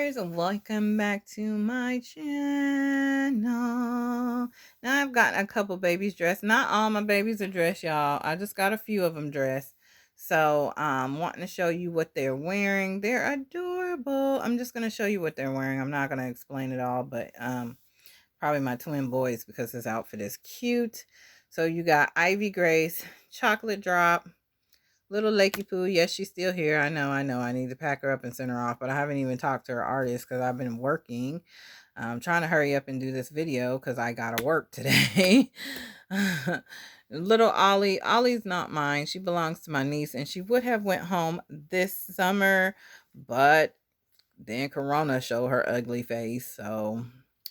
viewers, welcome back to my channel. Now I've gotten a couple babies dressed. Not all my babies are dressed, y'all. I just got a few of them dressed. So wanting to show you what they're wearing. They're adorable. I'm just gonna show you what they're wearing. I'm not gonna explain it all, but probably my twin boys because his outfit is cute. So you got Ivy Grace, Chocolate Drop, Little Lakey Poo. Yes, she's still here. I know. I need to pack her up and send her off, but I haven't even talked to her artist because I've been working. I'm trying to hurry up and do this video because I gotta work today. Little Ollie. Ollie's not mine. She belongs to my niece, and she would have went home this summer, but then Corona showed her ugly face. So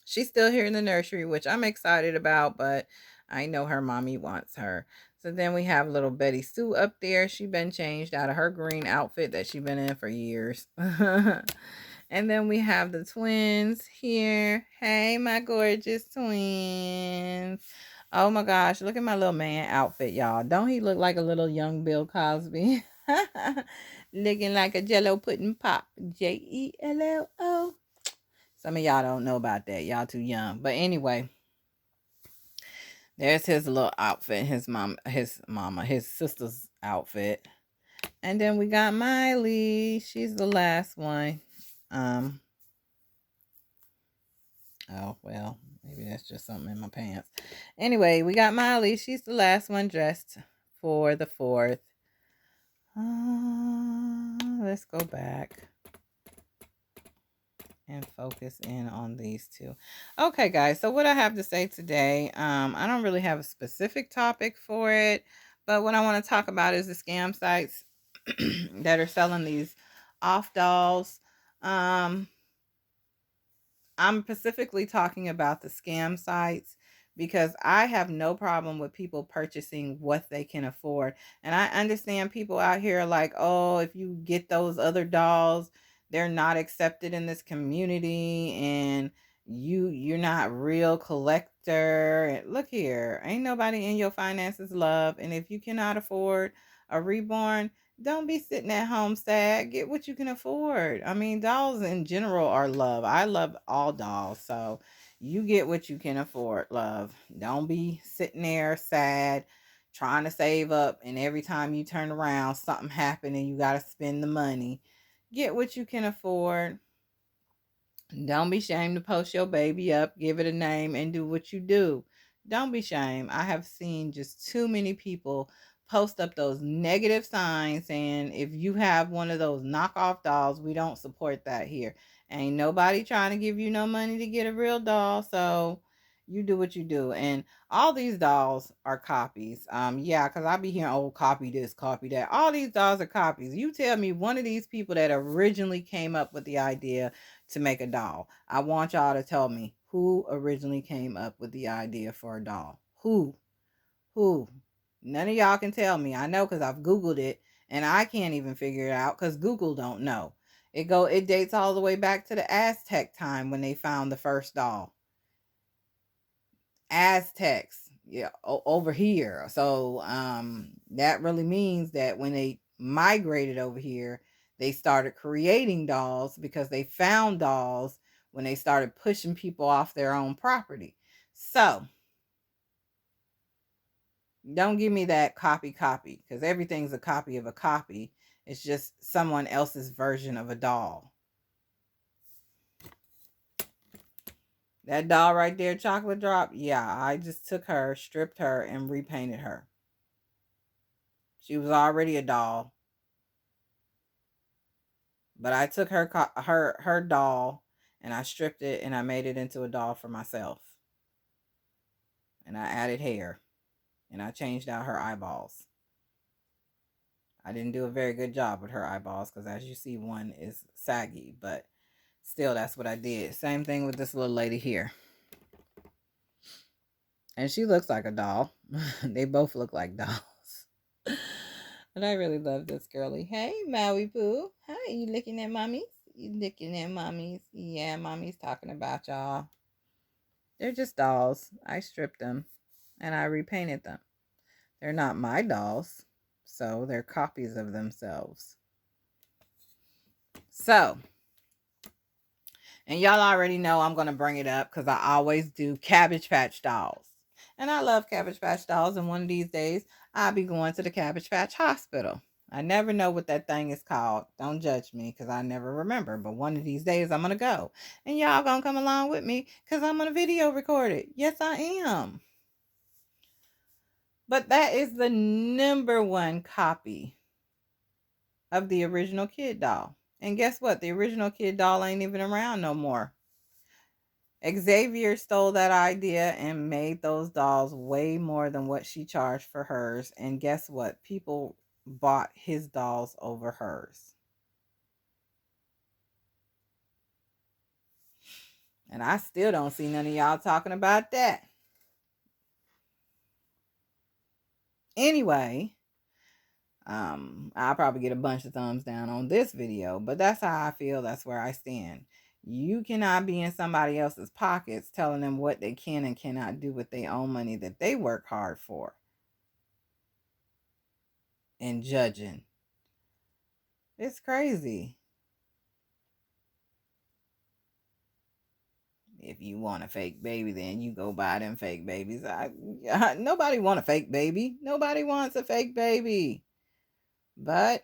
she's still here in the nursery, which I'm excited about, but I know her mommy wants her. So then we have little Betty Sue up there. She been changed out of her green outfit that she been in for years. And then we have the twins here. Hey, my gorgeous twins. Oh my gosh, look at my little man outfit, y'all. Don't he look like a little young Bill Cosby? Looking like a Jello pudding pop. Jello. Some of y'all don't know about that. Y'all too young. But anyway, there's his little outfit. His sister's outfit. And then we got Miley. She's the last one. Oh, well, maybe that's just something in my pants. Anyway, we got Miley. She's the last one dressed for the 4th. Let's go back and focus in on these two. Okay, guys, so what I have to say today, I don't really have a specific topic for it, but what I want to talk about is the scam sites that are selling these off dolls. I'm specifically talking about the scam sites because I have no problem with people purchasing what they can afford. And I understand people out here like, oh, if you get those other dolls, they're not accepted in this community and you're not real collector. Look here, ain't nobody in your finances love. And if you cannot afford a reborn, don't be sitting at home sad. Get what you can afford. I mean, dolls in general are love. I love all dolls. So you get what you can afford, love. Don't be sitting there sad, trying to save up. And every time you turn around, something happened and you got to spend the money. Get what you can afford. Don't be ashamed to post your baby up, give it a name, and do what you do. Don't be ashamed. I have seen just too many people post up those negative signs saying if you have one of those knockoff dolls, we don't support that here. Ain't nobody trying to give you no money to get a real doll, so you do what you do. And all these dolls are copies. Yeah, because I be hearing, oh, copy this, copy that. All these dolls are copies. You tell me one of these people that originally came up with the idea to make a doll. I want y'all to tell me who originally came up with the idea for a doll. Who? Who? None of y'all can tell me. I know because I've Googled it and I can't even figure it out because Google don't know. It dates all the way back to the Aztec time when they found the first doll. Aztecs, yeah, over here. So that really means that when they migrated over here, they started creating dolls because they found dolls when they started pushing people off their own property. So don't give me that copy because everything's a copy of a copy. It's just someone else's version of a doll. That doll right there, Chocolate Drop, yeah, I just took her, stripped her, and repainted her. She was already a doll. But I took her doll and I stripped it and I made it into a doll for myself. And I added hair and I changed out her eyeballs. I didn't do a very good job with her eyeballs because as you see, one is saggy, but still that's what I did. Same thing with this little lady here. And she looks like a doll. They both look like dolls. But I really love this girly. Hey, Maui Poo. Hi, you looking at mommies? You looking at mommies? Yeah, mommy's talking about y'all. They're just dolls. I stripped them and I repainted them. They're not my dolls, so they're copies of themselves. So, And y'all already know I'm going to bring it up because I always do Cabbage Patch dolls. And I love Cabbage Patch dolls. And one of these days, I'll be going to the Cabbage Patch Hospital. I never know what that thing is called. Don't judge me because I never remember. But one of these days, I'm going to go. And y'all going to come along with me because I'm going to video record it. Yes, I am. But that is the #1 copy of the original Kid doll. And guess what? The original Kid doll ain't even around no more. Xavier stole that idea and made those dolls way more than what she charged for hers. And guess what? People bought his dolls over hers. And I still don't see none of y'all talking about that. Anyway, I'll probably get a bunch of thumbs down on this video, but that's how I feel. That's where I stand. You cannot be in somebody else's pockets telling them what they can and cannot do with their own money that they work hard for and judging. It's crazy. If you want a fake baby, then you go buy them fake babies. Nobody want a fake baby. Nobody wants a fake baby. But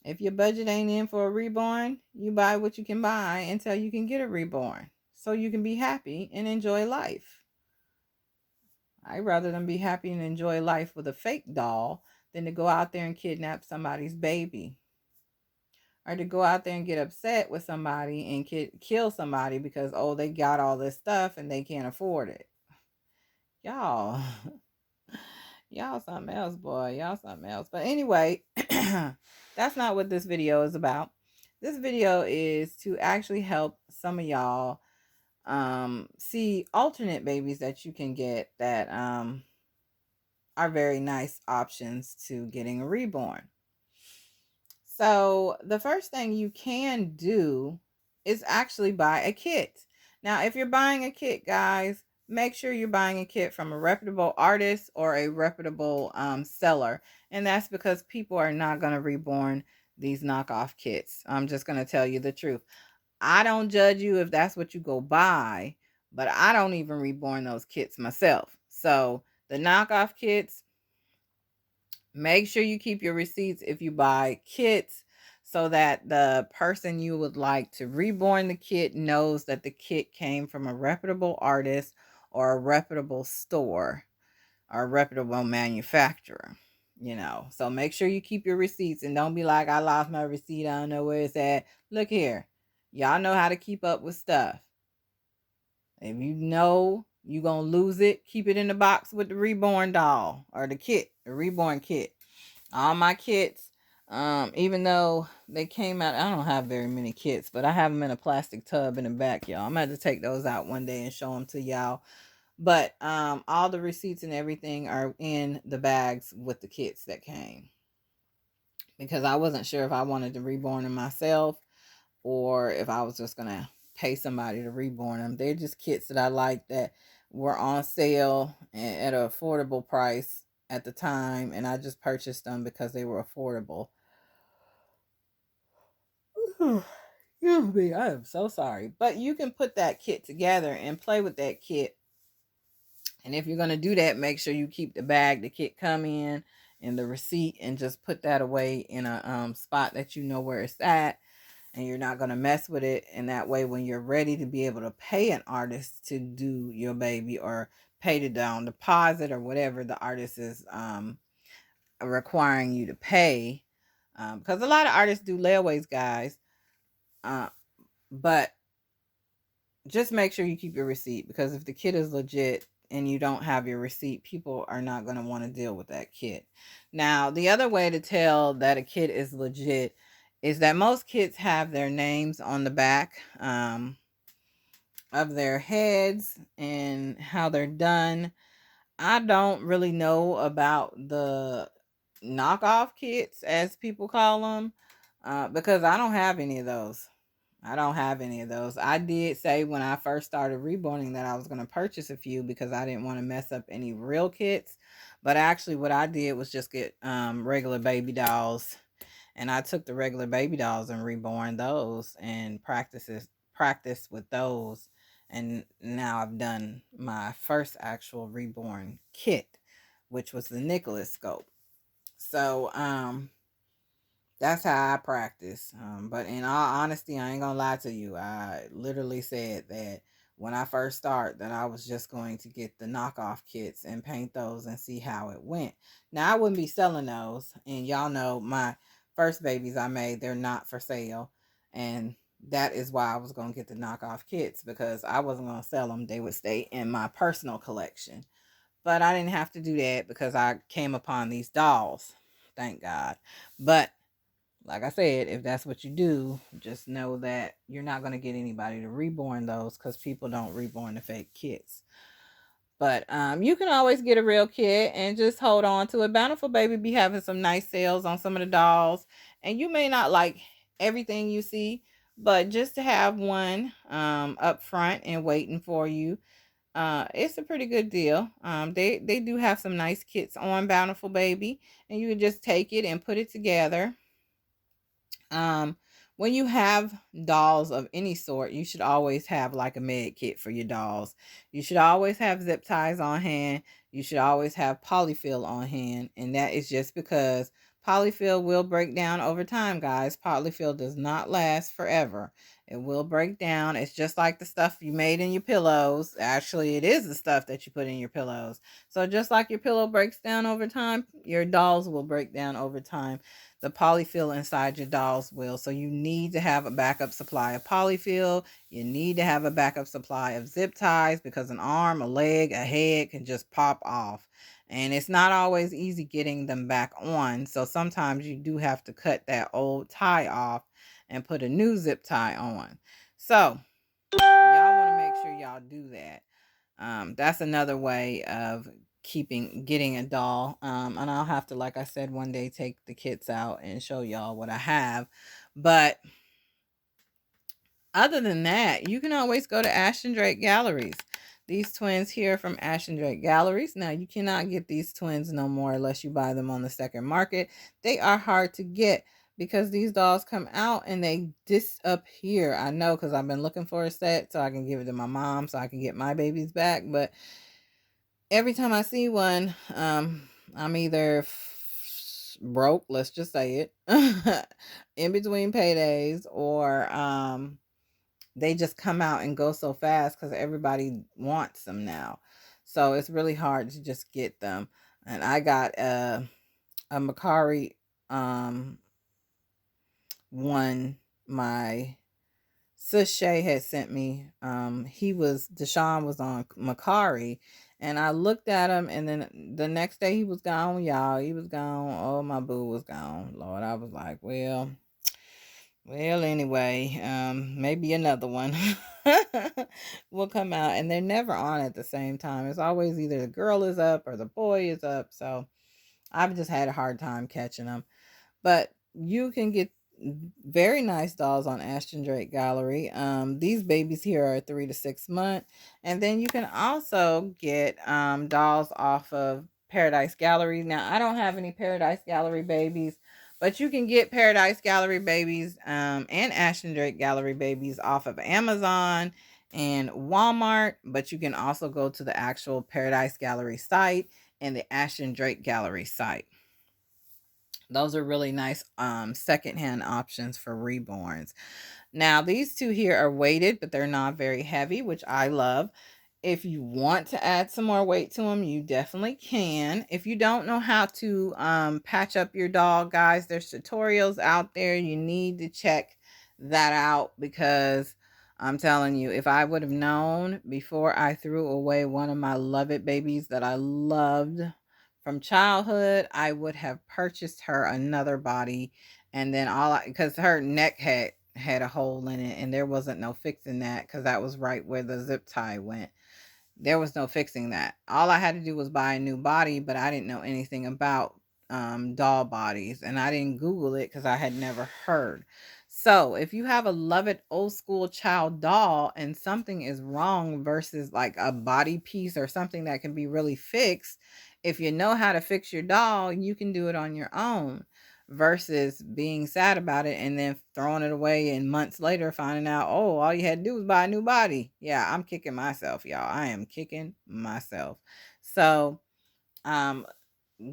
if your budget ain't in for a reborn, you buy what you can buy until you can get a reborn. So you can be happy and enjoy life. I'd rather them be happy and enjoy life with a fake doll than to go out there and kidnap somebody's baby. Or to go out there and get upset with somebody and kill somebody because, oh, they got all this stuff and they can't afford it. Y'all, y'all something else, boy. Y'all something else. But anyway, that's not what this video is about. This video is to actually help some of y'all see alternate babies that you can get that are very nice options to getting a reborn. So the first thing you can do is actually buy a kit. Now, if you're buying a kit, guys, make sure you're buying a kit from a reputable artist or a reputable seller. And that's because people are not going to reborn these knockoff kits. I'm just going to tell you the truth. I don't judge you if that's what you go buy, but I don't even reborn those kits myself. So the knockoff kits, make sure you keep your receipts if you buy kits so that the person you would like to reborn the kit knows that the kit came from a reputable artist or a reputable store or a reputable manufacturer. So make sure you keep your receipts and don't be like, I lost my receipt, I don't know where it's at. Look here, y'all know how to keep up with stuff. If you know you're gonna lose it, keep it in the box with the reborn doll or the kit, the reborn kit. All my kits, even though they came out, I don't have very many kits, but I have them in a plastic tub in the back, y'all. I'm gonna have to take those out one day and show them to y'all. But all the receipts and everything are in the bags with the kits that came, because I wasn't sure if I wanted to reborn them myself or if I was just gonna pay somebody to reborn them. They're just kits that I like that were on sale at an affordable price at the time, and I just purchased them because they were affordable. Excuse me, I am so sorry. But you can put that kit together and play with that kit. And if you're going to do that, make sure you keep the bag the kit come in and the receipt, and just put that away in a spot that you know where it's at, and you're not going to mess with it. And that way, when you're ready to be able to pay an artist to do your baby or pay the down deposit or whatever the artist is requiring you to pay, because a lot of artists do layaways, guys, but just make sure you keep your receipt, because if the kit is legit and you don't have your receipt, people are not going to want to deal with that kit. Now, the other way to tell that a kit is legit is that most kits have their names on the back of their heads and how they're done. I don't really know about the knockoff kits, as people call them, because I don't have any of those. I did say when I first started reborning that I was going to purchase a few because I didn't want to mess up any real kits. But actually what I did was just get regular baby dolls And I took the regular baby dolls and reborn those and practice with those. And now I've done my first actual reborn kit, which was the Nicholas scope. So that's how I practice. But in all honesty, I ain't gonna lie to you. I literally said that when I first started, that I was just going to get the knockoff kits and paint those and see how it went. Now I wouldn't be selling those, and y'all know my first babies I made, they're not for sale, and that is why I was gonna get the knockoff kits, because I wasn't gonna sell them. They would stay in my personal collection. But I didn't have to do that because I came upon these dolls. Thank God. But like I said, if that's what you do, just know that you're not going to get anybody to reborn those, because people don't reborn the fake kits. But you can always get a real kit and just hold on to it. Bountiful Baby be having some nice sales on some of the dolls, and you may not like everything you see, but just to have one up front and waiting for you, it's a pretty good deal. They do have some nice kits on Bountiful Baby, and you can just take it and put it together. um, when you have dolls of any sort, you should always have like a med kit for your dolls. You should always have zip ties on hand. You should always have polyfill on hand. And that is just because polyfill will break down over time, guys. Polyfill does not last forever. It will break down. It's just like the stuff you made in your pillows. Actually, it is the stuff that you put in your pillows. So just like your pillow breaks down over time, your dolls will break down over time. The polyfill inside your dolls will. So you need to have a backup supply of polyfill. You need to have a backup supply of zip ties, because an arm, a leg, a head can just pop off. And it's not always easy getting them back on. So sometimes you do have to cut that old tie off and put a new zip tie on. So y'all want to make sure y'all do that. That's another way of getting a doll. And I'll have to, like I said, one day take the kits out and show y'all what I have. But other than that, you can always go to Ashton Drake Galleries. These twins here from Ashton Drake Galleries. Now, you cannot get these twins no more unless you buy them on the second market. They are hard to get because these dolls come out and they disappear. I know, because I've been looking for a set so I can give it to my mom so I can get my babies back. But every time I see one, I'm either broke, let's just say it, in between paydays, or they just come out and go so fast because everybody wants them now. So it's really hard to just get them. And I got a Macari one, my sis Shay had sent me. Deshaun was on Macari, and I looked at him, and then the next day he was gone, y'all. He was gone. Oh, my boo was gone. Lord, I was like, well, anyway, maybe another one will come out, and they're never on at the same time. It's always either the girl is up or the boy is up. So I've just had a hard time catching them. But you can get very nice dolls on Ashton Drake Gallery. These babies here are 3 to 6 months. And then you can also get dolls off of Paradise Gallery. Now, I don't have any Paradise Gallery babies, but you can get Paradise Gallery babies and Ashton Drake Gallery babies off of Amazon and Walmart. But you can also go to the actual Paradise Gallery site and the Ashton Drake Gallery site. Those are really nice secondhand options for reborns. Now, these two here are weighted, but they're not very heavy, which I love. If you want to add some more weight to them, you definitely can. If you don't know how to patch up your doll, guys, there's tutorials out there. You need to check that out, because I'm telling you, if I would have known before I threw away one of my Love It babies that I loved from childhood, I would have purchased her another body. And then because her neck had a hole in it, and there wasn't no fixing that, because that was right where the zip tie went. There was no fixing that. All I had to do was buy a new body, but I didn't know anything about doll bodies, and I didn't Google it because I had never heard. So if you have a Love It old school child doll and something is wrong versus like a body piece or something that can be really fixed, if you know how to fix your doll, you can do it on your own. versus being sad about it and then throwing it away and months later finding out, oh, all you had to do was buy a new body. Yeah, I'm kicking myself, y'all. I am kicking myself. So, um,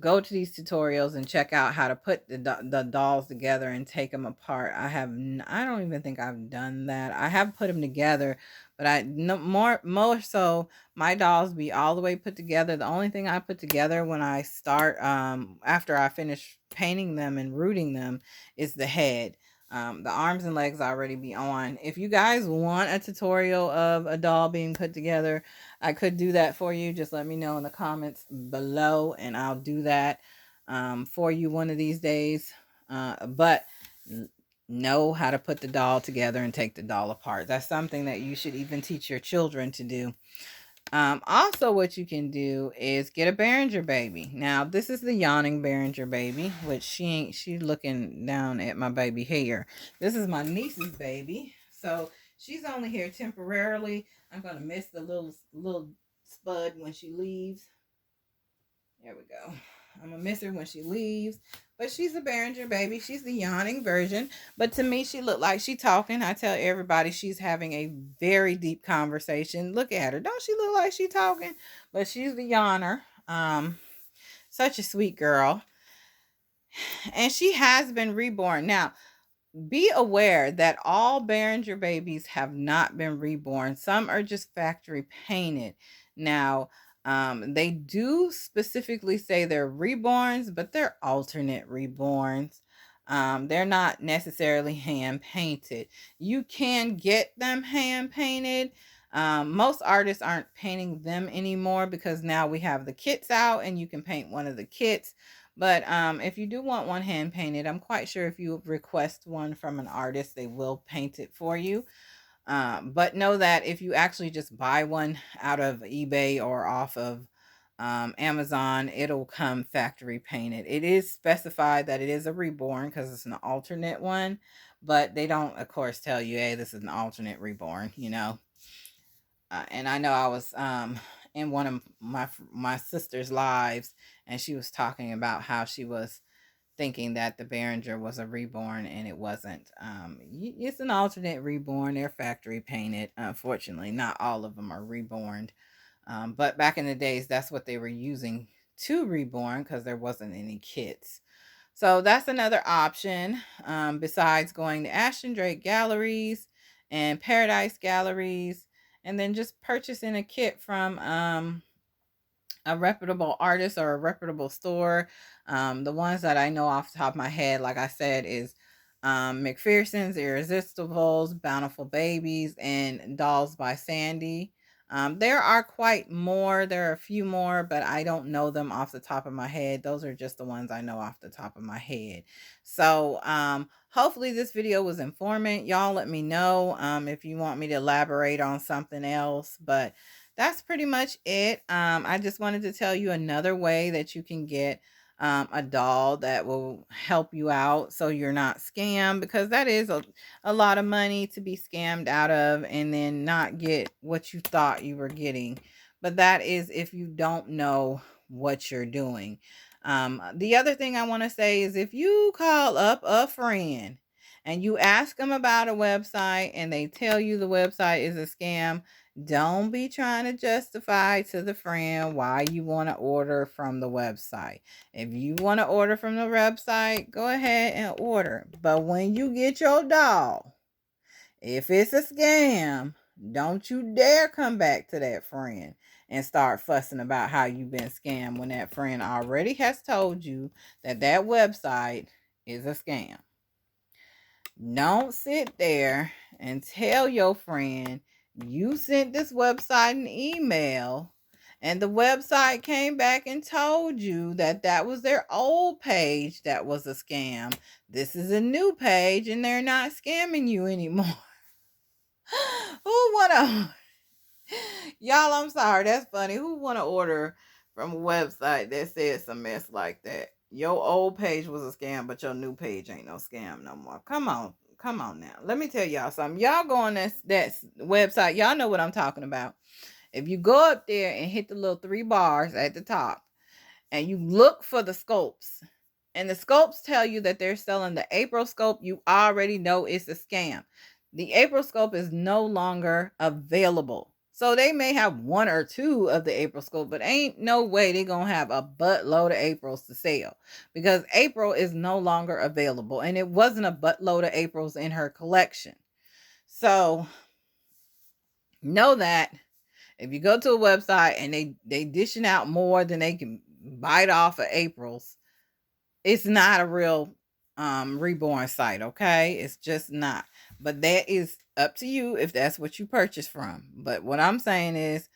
go to these tutorials and check out how to put the dolls together and take them apart. I don't even think I've done that. I have put them together, but I no more so my dolls be all the way put together. The only thing I put together when I start after I finish painting them and rooting them is the head. The arms and legs already be on. If you guys want a tutorial of a doll being put together, I could do that for you. Just let me know in the comments below and I'll do that for you one of these days. But know how to put the doll together and take the doll apart. That's something that you should even teach your children to do. Also, what you can do is get a Behringer baby. Now, this is the yawning Behringer baby, which she's looking down at my baby hair. This is my niece's baby. So she's only here temporarily. I'm gonna miss the little spud when she leaves. There we go. I'm gonna miss her when she leaves. But she's a Behringer baby. She's the yawning version. But to me, she looked like she talking. I tell everybody she's having a very deep conversation. Look at her. Don't she look like she talking? But she's the yawner. Such a sweet girl. And she has been reborn. Now, be aware that all Behringer babies have not been reborn. Some are just factory painted. Now, they do specifically say they're reborns, but they're alternate reborns. They're not necessarily hand painted. You can get them hand painted. Most artists aren't painting them anymore because now we have the kits out and you can paint one of the kits. But if you do want one hand painted, I'm quite sure if you request one from an artist, they will paint it for you. But know that if you actually just buy one out of eBay or off of Amazon, it'll come factory painted. It is specified that it is a reborn because it's an alternate one, but they don't, of course, tell you, hey, this is an alternate reborn, you know. And I know I was in one of my sister's lives, and she was talking about how she was thinking that the Behringer was a reborn, and it wasn't. It's an alternate reborn. They're factory painted. Unfortunately, not all of them are reborn. But back in the days, that's what they were using to reborn because there wasn't any kits. So that's another option besides going to Ashton Drake Galleries and Paradise Galleries, and then just purchasing a kit from a reputable artist or a reputable store. The ones that I know off the top of my head, like I said, is McPherson's, Irresistibles, Bountiful Babies, and Dolls by Sandy. There are quite more. There are a few more, but I don't know them off the top of my head. Those are just the ones I know off the top of my head. So hopefully this video was informative. Y'all let me know if you want me to elaborate on something else. But that's pretty much it. I just wanted to tell you another way that you can get a doll that will help you out so you're not scammed, because that is a lot of money to be scammed out of and then not get what you thought you were getting. But that is if you don't know what you're doing. The other thing I want to say is if you call up a friend and you ask them about a website and they tell you the website is a scam, don't be trying to justify to the friend why you want to order from the website. If you want to order from the website, go ahead and order. But when you get your doll, if it's a scam, don't you dare come back to that friend and start fussing about how you've been scammed when that friend already has told you that that website is a scam. Don't sit there and tell your friend you sent this website an email and the website came back and told you that that was their old page that was a scam. This is a new page and they're not scamming you anymore. Who wanna y'all, I'm sorry, that's funny. Who wanna order from a website that says some mess like that? Your old page was a scam, but your new page ain't no scam no more. Come on now. Let me tell y'all something. Y'all go on that website. Y'all know what I'm talking about. If you go up there and hit the little 3 bars at the top and you look for the scopes, and the scopes tell you that they're selling the April scope, you already know it's a scam. The April scope is no longer available. So they may have one or two of the April scope, but ain't no way they're going to have a buttload of Aprils to sell, because April is no longer available, and it wasn't a buttload of Aprils in her collection. So know that if you go to a website and they dishing out more than they can bite off of April's, it's not a real reborn site, okay? It's just not. But that is up to you if that's what you purchase from. But what I'm saying is,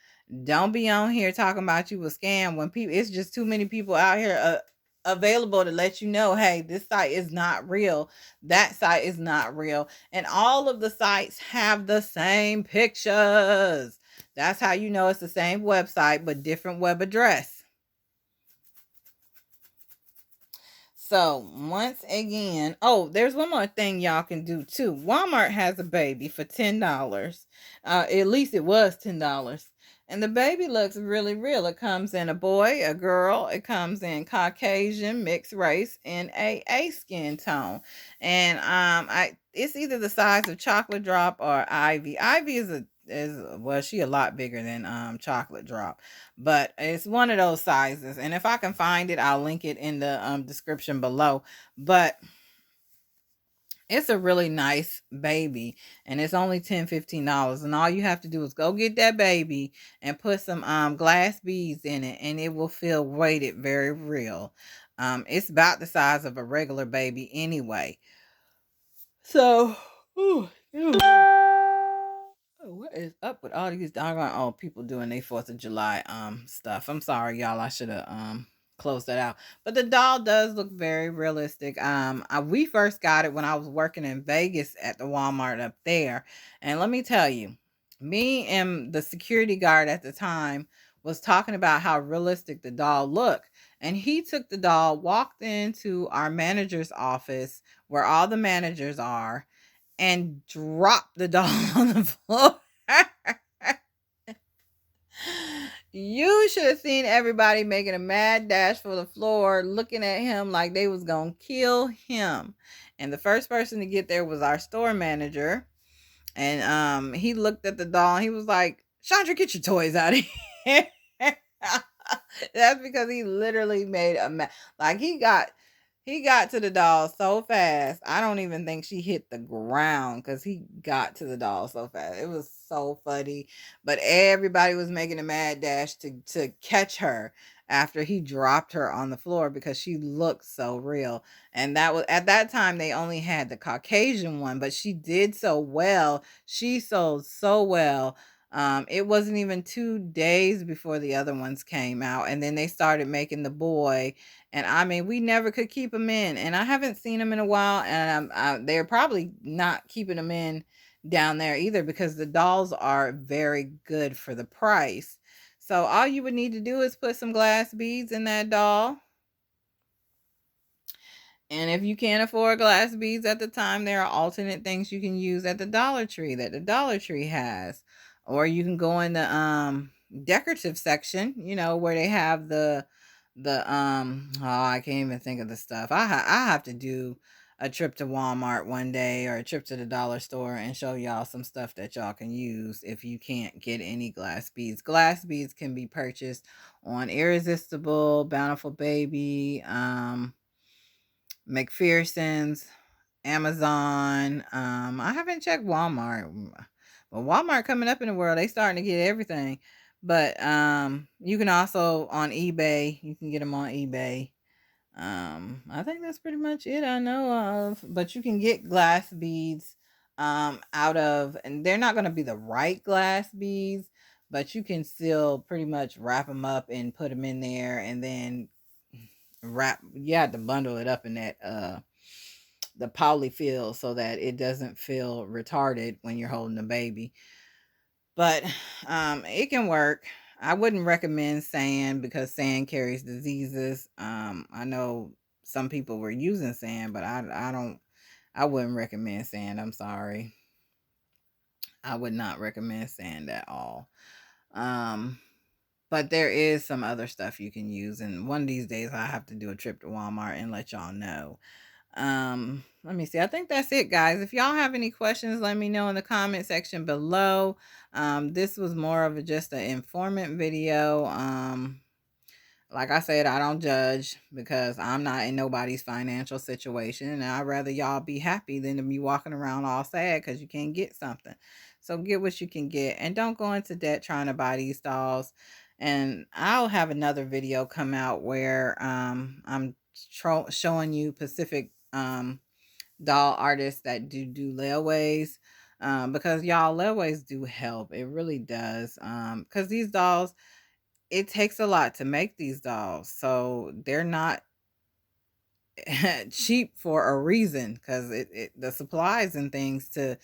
don't be on here talking about you a scam when people, it's just too many people out here available to let you know, hey, this site is not real, that site is not real, and all of the sites have the same pictures. That's how you know it's the same website but different web address. So once again, oh, there's one more thing y'all can do too. Walmart has a baby for $10. At least it was $10. And the baby looks really real. It comes in a boy, a girl. It comes in Caucasian, mixed race, and a skin tone. And it's either the size of Chocolate Drop or Ivy. Ivy is well, she a lot bigger than Chocolate Drop, but it's one of those sizes, and if I can find it, I'll link it in the description below. But it's a really nice baby, and it's only $10-15, and all you have to do is go get that baby and put some glass beads in it, and it will feel weighted very real. It's about the size of a regular baby anyway. So what is up with all these doggone people doing their 4th of July stuff? I'm sorry, y'all. I should have closed that out. But the doll does look very realistic. We first got it when I was working in Vegas at the Walmart up there. And let me tell you, me and the security guard at the time was talking about how realistic the doll looked. And he took the doll, walked into our manager's office where all the managers are, and dropped the doll on the floor. You should have seen everybody making a mad dash for the floor, looking at him like they was gonna kill him. And the first person to get there was our store manager. And he looked at the doll and he was like, Chandra, get your toys out of here. That's because he literally made a like he got to the doll so fast. I don't even think she hit the ground because he got to the doll so fast. It was so funny. But everybody was making a mad dash to catch her after he dropped her on the floor because she looked so real. And that was at that time they only had the Caucasian one, but she did so well. She sold so well. It wasn't even 2 days before the other ones came out, and then they started making the boy. And I mean, we never could keep them in, and I haven't seen them in a while, and they're probably not keeping them in down there either because the dolls are very good for the price. So all you would need to do is put some glass beads in that doll. And if you can't afford glass beads at the time, there are alternate things you can use at the Dollar Tree that the Dollar Tree has. Or you can go in the decorative section, you know, where they have the oh, I can't even think of the stuff. I have to do a trip to Walmart one day or a trip to the dollar store and show y'all some stuff that y'all can use if you can't get any glass beads. Glass beads can be purchased on Irresistible, Bountiful Baby, McPherson's, Amazon. I haven't checked Walmart. But Walmart coming up in the world, they starting to get everything. But you can also on eBay, you can get them on eBay. I think that's pretty much it I know of. But you can get glass beads out of, and they're not going to be the right glass beads, but you can still pretty much wrap them up and put them in there, and then you have to bundle it up in that the polyfill so that it doesn't feel retarded when you're holding the baby. But it can work. I wouldn't recommend sand because sand carries diseases. I know some people were using sand, but I wouldn't recommend sand. I'm sorry. I would not recommend sand at all. Um But there is some other stuff you can use, and one of these days I have to do a trip to Walmart and let y'all know. Let me see. I think that's it, guys. If y'all have any questions, let me know in the comment section below. This was more of just an informant video. Like I said, I don't judge because I'm not in nobody's financial situation, and I'd rather y'all be happy than to be walking around all sad because you can't get something. So get what you can get, and don't go into debt trying to buy these dolls. And I'll have another video come out where I'm showing you Pacific doll artists that do layaways, because y'all, layaways do help. It really does, because these dolls, it takes a lot to make these dolls, so they're not cheap for a reason, because the supplies and things to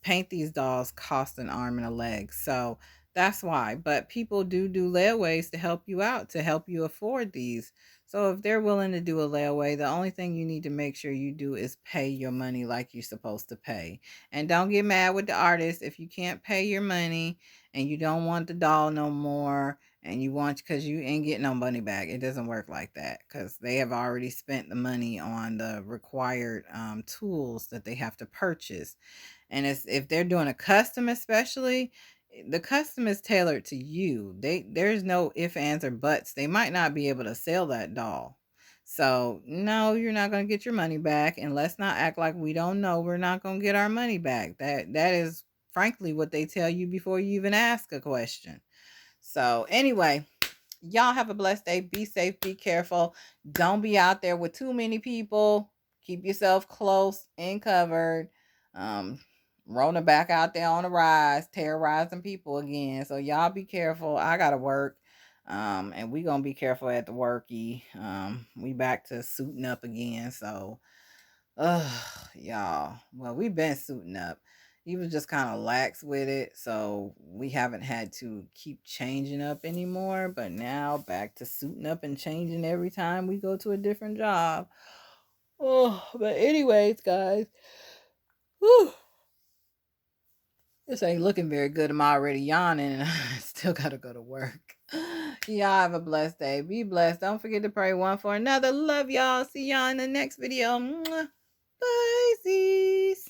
paint these dolls cost an arm and a leg. So that's why. But people do layaways to help you out, to help you afford these. So if they're willing to do a layaway, the only thing you need to make sure you do is pay your money like you're supposed to pay. And don't get mad with the artist if you can't pay your money and you don't want the doll no more, and you want, because you ain't getting no money back. It doesn't work like that, because they have already spent the money on the required tools that they have to purchase. And it's, if they're doing a custom, especially, the custom is tailored to you. There's no ifs, ands, or buts. They might not be able to sell that doll. So no, you're not going to get your money back. And let's not act like we don't know we're not going to get our money back. That is frankly what they tell you before you even ask a question. So anyway, y'all have a blessed day. Be safe, be careful. Don't be out there with too many people. Keep yourself close and covered. Um, Rona back out there on the rise, terrorizing people again. So y'all be careful. I gotta work. And we gonna be careful at the worky. We back to suiting up again. So y'all. Well, we've been suiting up. He was just kind of lax with it, so we haven't had to keep changing up anymore. But now back to suiting up and changing every time we go to a different job. Oh, but anyways, guys, whew, this ain't looking very good. I'm already yawning, and I still gotta go to work. Y'all have a blessed day. Be blessed. Don't forget to pray one for another. Love y'all. See y'all in the next video. Mwah. Bye, sis.